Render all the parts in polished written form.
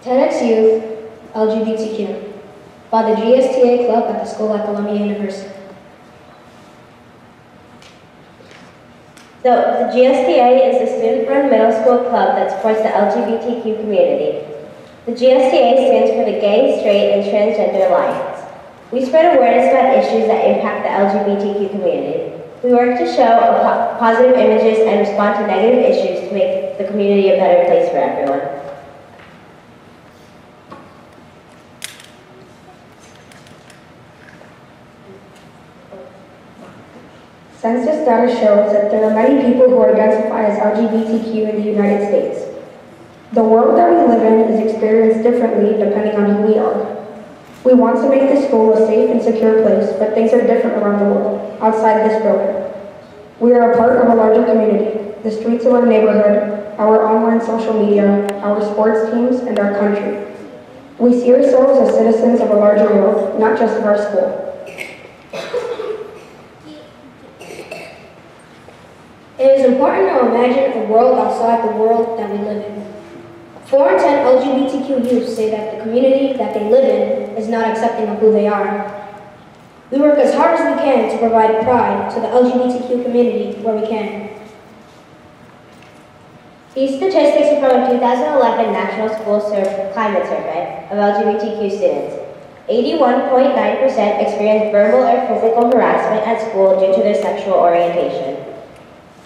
TEDxYouth LGBTQ by the GSTA Club at the school at Columbia University. So, the GSTA is a student-run middle school club that supports the LGBTQ community. The GSTA stands for the Gay, Straight, and Transgender Alliance. We spread awareness about issues that impact the LGBTQ community. We work to show positive images and respond to negative issues to make the community a better place for everyone. Census data shows that there are many people who identify as LGBTQ in the United States. The world that we live in is experienced differently depending on who we are. We want to make the school a safe and secure place, but things are different around the world, outside this building. We are a part of a larger community, the streets of our neighborhood, our online social media, our sports teams, and our country. We see ourselves as citizens of a larger world, not just of our school. It is important to imagine a world outside the world that we live in. 4 in 10 LGBTQ youth say that the community that they live in is not accepting of who they are. We work as hard as we can to provide pride to the LGBTQ community where we can. These statistics are from a 2011 National School Climate Survey of LGBTQ students. 81.9% experienced verbal or physical harassment at school due to their sexual orientation.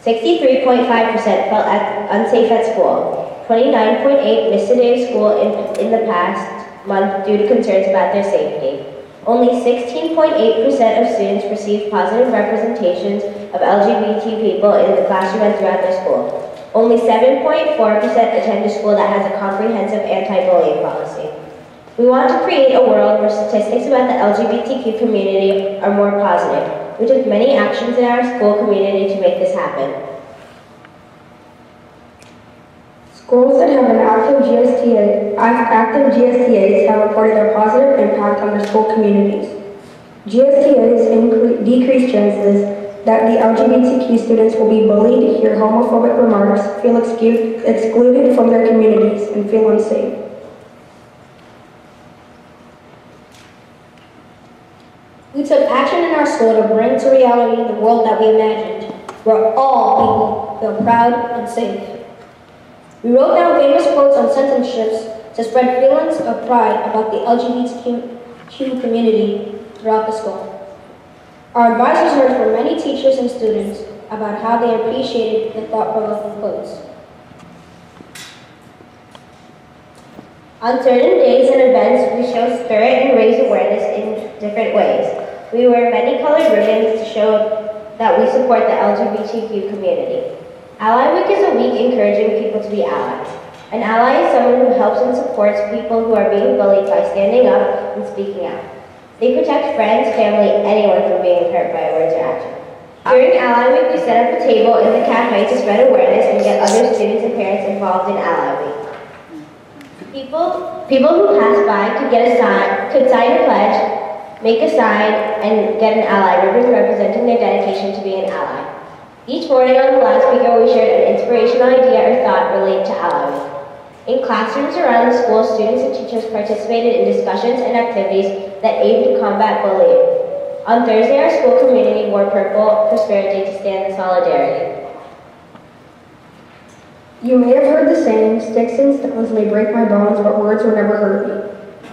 63.5% felt unsafe at school. 29.8% missed a day of school in the past month due to concerns about their safety. Only 16.8% of students received positive representations of LGBT people in the classroom and throughout their school. Only 7.4% attend a school that has a comprehensive anti-bullying policy. We want to create a world where statistics about the LGBTQ community are more positive. We took many actions in our school community to make this happen. Schools that have an active GSTAs have reported a positive impact on their school communities. GSTAs decrease chances that the LGBTQ students will be bullied, hear homophobic remarks, feel excluded from their communities, and feel unsafe. We took action in our school to bring to reality the world that we imagined, where all people feel proud and safe. We wrote down famous quotes on sentence strips to spread feelings of pride about the LGBTQ community throughout the school. Our advisors heard from many teachers and students about how they appreciated the thought-provoking quotes. On certain days and events, we show spirit and raise awareness in different ways. We wear many colored ribbons to show that we support the LGBTQ community. Ally Week is a week encouraging people to be allies. An ally is someone who helps and supports people who are being bullied by standing up and speaking out. They protect friends, family, anyone from being hurt by words or action. During Ally Week, we set up a table in the cafe to spread awareness and get other students and parents involved in Ally Week. People who pass by could sign a pledge, make a sign, and get an ally ribbon representing their dedication to being an ally. Each morning on the loudspeaker, we shared an inspirational idea or thought related to Ally Week. In classrooms around the school, students and teachers participated in discussions and activities that aimed to combat bullying. On Thursday, our school community wore purple for Spirit Day to stand in solidarity. You may have heard the saying, "Sticks and stones may break my bones, but words will never hurt me."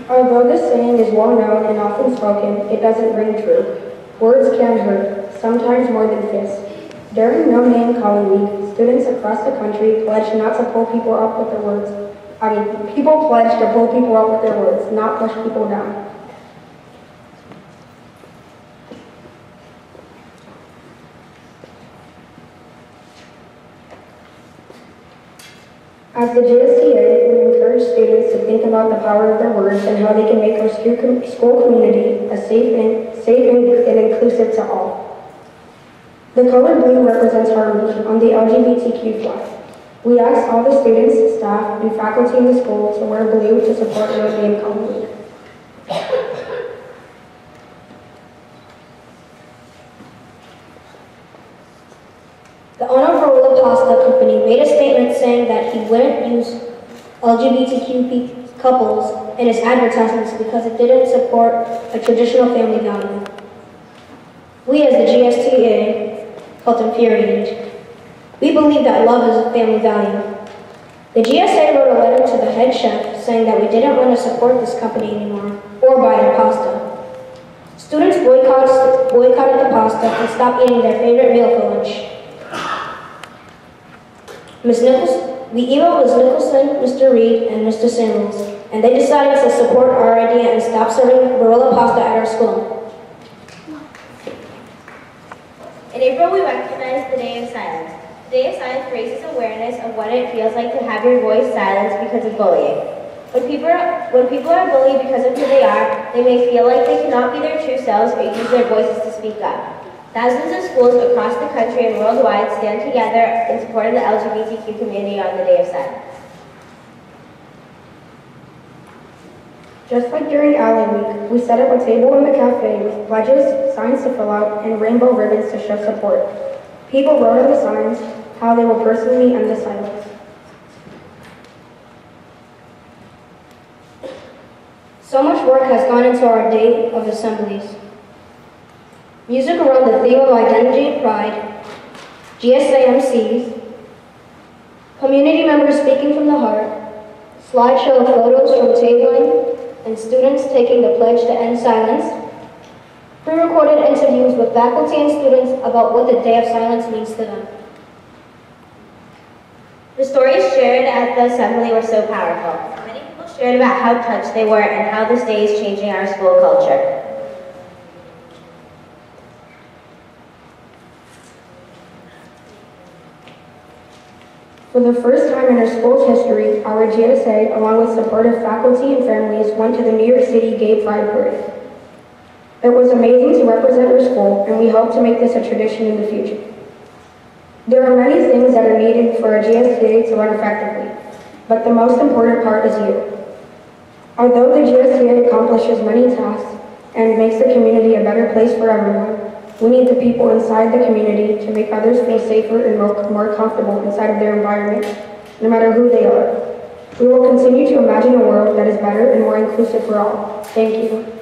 Although this saying is well known and often spoken, it doesn't ring true. Words can hurt, sometimes more than fists. During No Name Calling Week, students across the country pledged not to pull people up with their words. People pledged to pull people up with their words, not push people down. As the GSTA, we encourage students to think about the power of their words and how they can make our school community as safe and inclusive to all. The color blue represents harmony on the LGBTQ flag. We asked all the students, staff, and faculty in the school to wear blue to support No Name Calling Week. The owner of Rolla Pasta Company made a statement saying that he wouldn't use LGBTQ couples in its advertisements because it didn't support a traditional family value. We as the GSTA felt infuriated. We believe that love is a family value. The GSA wrote a letter to the head chef saying that we didn't want to support this company anymore or buy their pasta. Students boycotted the pasta and stopped eating their favorite meal for lunch. We emailed Ms. Nicholson, Mr. Reed, and Mr. Samuels, and they decided to support our idea and stop serving gorilla pasta at our school. In April, we recognized the Day of Silence. The Day of Silence raises awareness of what it feels like to have your voice silenced because of bullying. When people are bullied because of who they are, they may feel like they cannot be their true selves or use their voices to speak up. Thousands of schools across the country and worldwide stand together in support of the LGBTQ community on the Day of Silence. Just like during Ally Week, we set up a table in the cafe with pledges, signs to fill out, and rainbow ribbons to show support. People wrote on the signs how they will personally end the silence. So much work has gone into our day of assemblies. Music around the theme of identity and pride, GSA MCs, community members speaking from the heart, slideshow photos from tabling, and students taking the pledge to end silence, pre-recorded interviews with faculty and students about what the Day of Silence means to them. The stories shared at the assembly were so powerful. Many people shared about how touched they were and how this day is changing our school culture. For the first time in our school's history, our GSA, along with supportive faculty and families, went to the New York City Gay Pride Parade. It was amazing to represent our school, and we hope to make this a tradition in the future. There are many things that are needed for a GSTA to run effectively, but the most important part is you. Although the GSTA accomplishes many tasks and makes the community a better place for everyone, we need the people inside the community to make others feel safer and more comfortable inside of their environment, no matter who they are. We will continue to imagine a world that is better and more inclusive for all. Thank you.